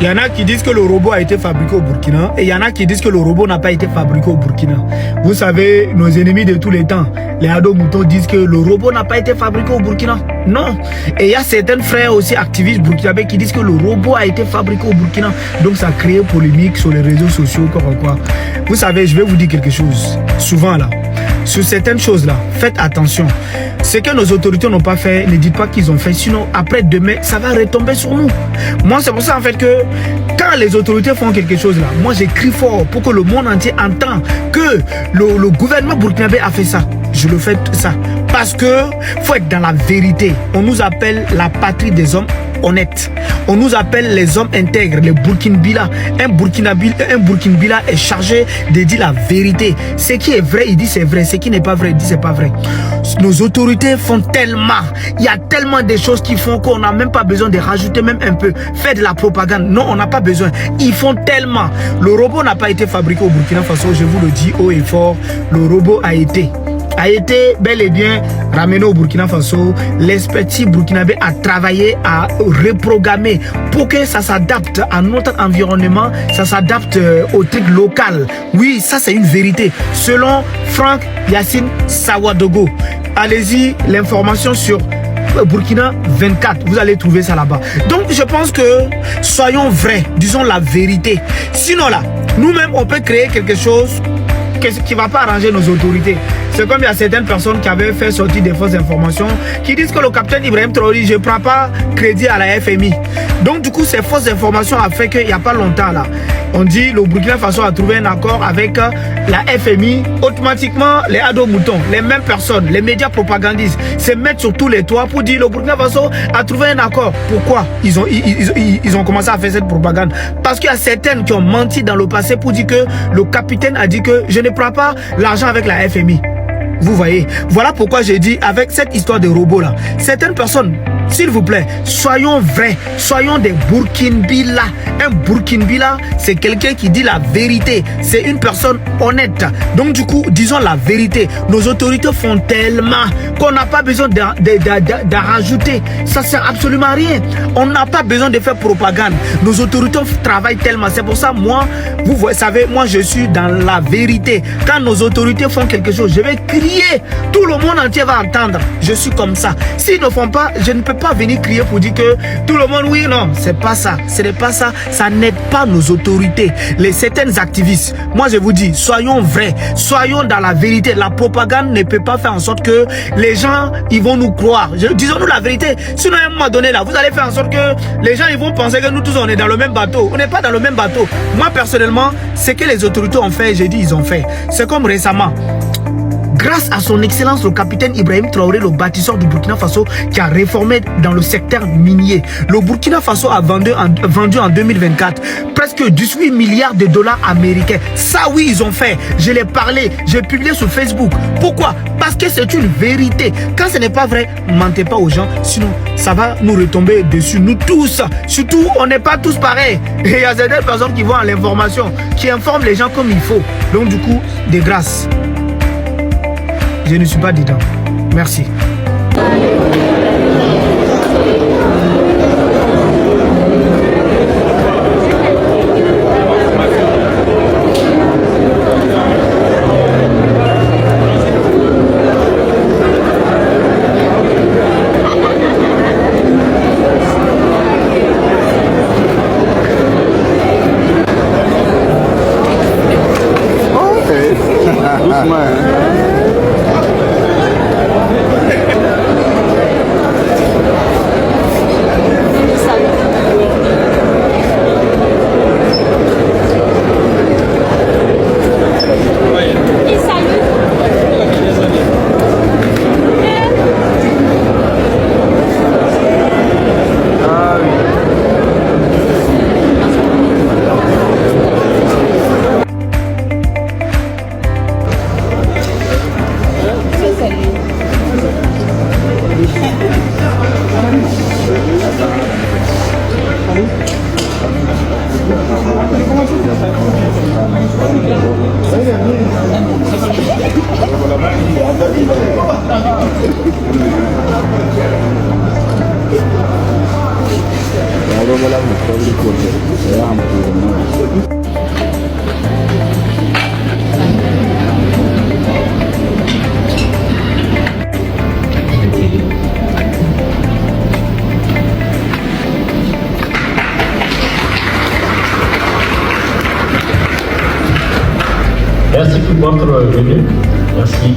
Il y en a qui disent que le robot a été fabriqué au Burkina et il y en a qui disent que le robot n'a pas été fabriqué au Burkina. Vous savez, nos ennemis de tous les temps, les Ado Mouton, disent que le robot n'a pas été fabriqué au Burkina. Non. Et il y a certains frères aussi activistes burkinabés qui disent que le robot a été fabriqué au Burkina. Donc ça a créé polémique sur les réseaux sociaux, quoi. Vous savez, je vais vous dire quelque chose. Souvent là, sur certaines choses-là, faites attention. Ce que nos autorités n'ont pas fait, ne dites pas qu'ils ont fait. Sinon, après demain, ça va retomber sur nous. Moi, c'est pour ça en fait que quand les autorités font quelque chose là, moi j'écris fort pour que le monde entier entende que le gouvernement burkinabé a fait ça. Je le fais ça. Parce que faut être dans la vérité. On nous appelle la patrie des hommes honnêtes. On nous appelle les hommes intègres, les Burkinabila. Un Burkinabila est chargé de dire la vérité. Ce qui est vrai, il dit c'est vrai. Ce qui n'est pas vrai, il dit c'est pas vrai. Nos autorités font tellement. Il y a tellement de choses qui font qu'on n'a même pas besoin de rajouter même un peu. Faire de la propagande. Non, on n'a pas besoin. Ils font tellement. Le robot n'a pas été fabriqué au Burkina Faso. Je vous le dis haut et fort. Le robot a été bel et bien ramené au Burkina Faso. L'expertise burkinabé a travaillé à reprogrammer pour que ça s'adapte à notre environnement, ça s'adapte au truc local. Oui, ça c'est une vérité. Selon Franck Yassine Sawadogo. Allez-y, l'information sur Burkina 24, vous allez trouver ça là-bas. Donc je pense que soyons vrais, disons la vérité. Sinon là, nous-mêmes on peut créer quelque chose qui ne va pas arranger nos autorités. C'est comme il y a certaines personnes qui avaient fait sortir des fausses informations qui disent que le capitaine Ibrahim Traoré, je ne prends pas crédit à la FMI. Donc du coup, ces fausses informations ont fait qu'il n'y a pas longtemps là, on dit le Burkina Faso a trouvé un accord avec la FMI. Automatiquement, les Ado Moutons, les mêmes personnes, les médias propagandistes se mettent sur tous les toits pour dire le Burkina Faso a trouvé un accord. Pourquoi ils ont commencé à faire cette propagande? Parce qu'il y a certaines qui ont menti dans le passé pour dire que le capitaine a dit que je ne prends pas l'argent avec la FMI. Vous voyez, voilà pourquoi j'ai dit avec cette histoire de robots là, certaines personnes, s'il vous plaît, soyons vrais, soyons des Burkinabila. Un Burkinabila, c'est quelqu'un qui dit la vérité, c'est une personne honnête. Donc du coup, disons la vérité. Nos autorités font tellement qu'on n'a pas besoin d'en rajouter. Ça ne sert absolument à rien. On n'a pas besoin de faire propagande. Nos autorités travaillent tellement. C'est pour ça, moi, vous savez, moi je suis dans la vérité. Quand nos autorités font quelque chose, je vais crier. Tout le monde entier va entendre. Je suis comme ça. S'ils ne font pas, je ne peux pas venir crier pour dire que tout le monde, oui, non, c'est pas ça. Ce n'est pas ça. Ça n'aide pas nos autorités. Certains activistes, moi je vous dis, soyons vrais. Soyons dans la vérité. La propagande ne peut pas faire en sorte que les gens, ils vont nous croire. Disons-nous la vérité. Sinon, à un moment donné, là, vous allez faire en sorte que les gens, ils vont penser que nous tous, on est dans le même bateau. On n'est pas dans le même bateau. Moi, personnellement, ce que les autorités ont fait, j'ai dit, ils ont fait. C'est comme récemment. Grâce à son excellence, le capitaine Ibrahim Traoré, le bâtisseur du Burkina Faso, qui a réformé dans le secteur minier. Le Burkina Faso a vendu en 2024 presque 18 milliards de dollars américains. Ça, oui, ils ont fait. Je l'ai parlé, j'ai publié sur Facebook. Pourquoi? Parce que c'est une vérité. Quand ce n'est pas vrai, ne mentez pas aux gens. Sinon, ça va nous retomber dessus, nous tous. Surtout, on n'est pas tous pareils. Et il y a certaines personnes qui vont à l'information, qui informent les gens comme il faut. Donc, du coup, de grâce. Je ne suis pas dedans. Merci. Merci pour votre venue. Merci.